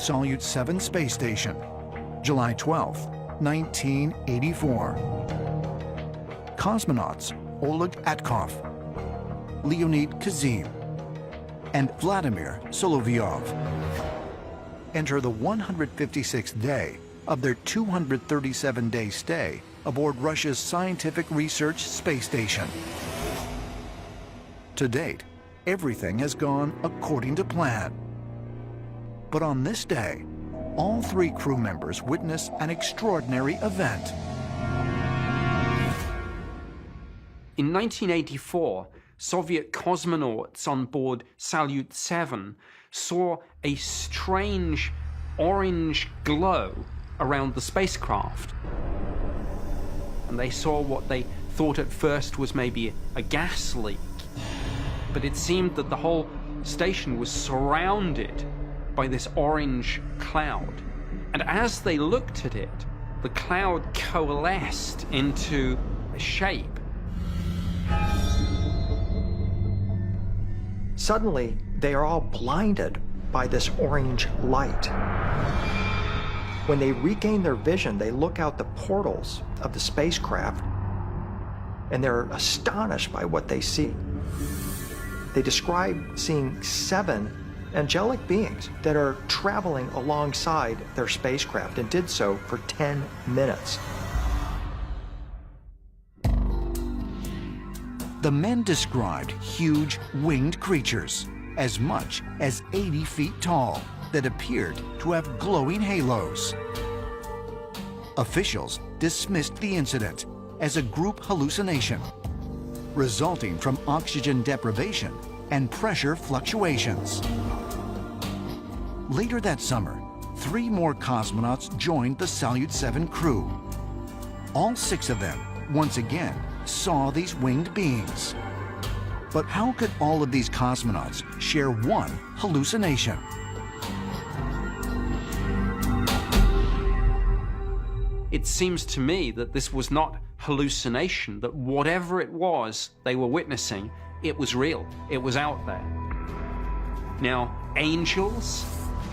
Salyut 7 space station, July 12, 1984. Cosmonauts Oleg Atkov, Leonid Kazim, and Vladimir Solovyov enter the 156th day of their 237-day stay aboard Russia's Scientific Research Space Station. To date, everything has gone according to plan. But on this day, all three crew members witness an extraordinary event. In 1984, Soviet cosmonauts on board Salyut 7 saw a strange orange glow around the spacecraft. And they saw what they thought at first was maybe a gas leak. But it seemed that the whole station was surrounded by this orange cloud. And as they looked at it, the cloud coalesced into a shape. Suddenly, they are all blinded by this orange light. When they regain their vision, they look out the portals of the spacecraft, and they're astonished by what they see. They describe seeing 7 angelic beings that are traveling alongside their spacecraft, and did so for 10 minutes. The men described huge winged creatures, as much as 80 feet tall, that appeared to have glowing halos. Officials dismissed the incident as a group hallucination, resulting from oxygen deprivation and pressure fluctuations. Later that summer, 3 more cosmonauts joined the Salyut 7 crew. All 6 of them, once again, saw these winged beings. But how could all of these cosmonauts share one hallucination? It seems to me that this was not hallucination, that whatever it was they were witnessing, it was real, it was out there. Now, angels,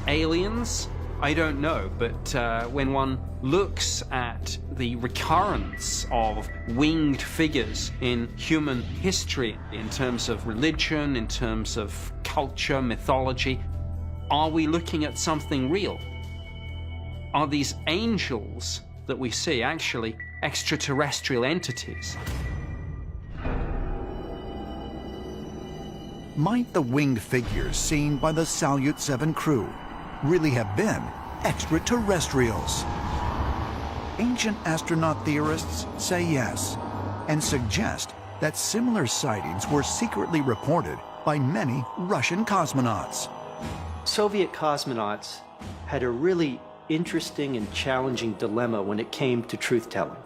aliens, I don't know, but when one looks at the recurrence of winged figures in human history, in terms of religion, in terms of culture, mythology, are we looking at something real? Are these angels that we see actually extraterrestrial entities? Might the winged figures seen by the Salyut 7 crew really have been extraterrestrials? Ancient astronaut theorists say yes, and suggest that similar sightings were secretly reported by many Russian cosmonauts. Soviet cosmonauts had a really interesting and challenging dilemma when it came to truth-telling.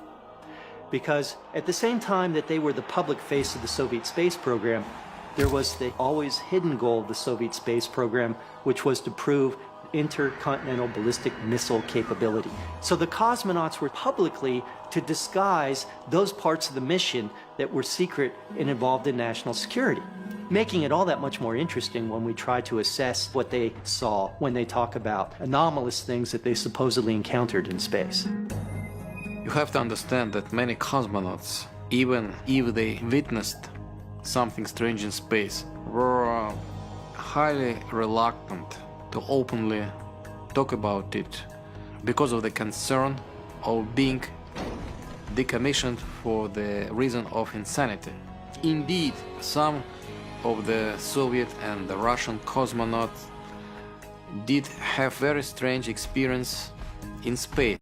Because at the same time that they were the public face of the Soviet space program, there was the always hidden goal of the Soviet space program, which was to prove intercontinental ballistic missile capability. So the cosmonauts were publicly to disguise those parts of the mission that were secret and involved in national security, making it all that much more interesting when we try to assess what they saw when they talk about anomalous things that they supposedly encountered in space. You have to understand that many cosmonauts, even if they witnessed something strange in space, were highly reluctant to openly talk about it because of the concern of being decommissioned for the reason of insanity. Indeed, some of the Soviet and the Russian cosmonauts did have very strange experience in space.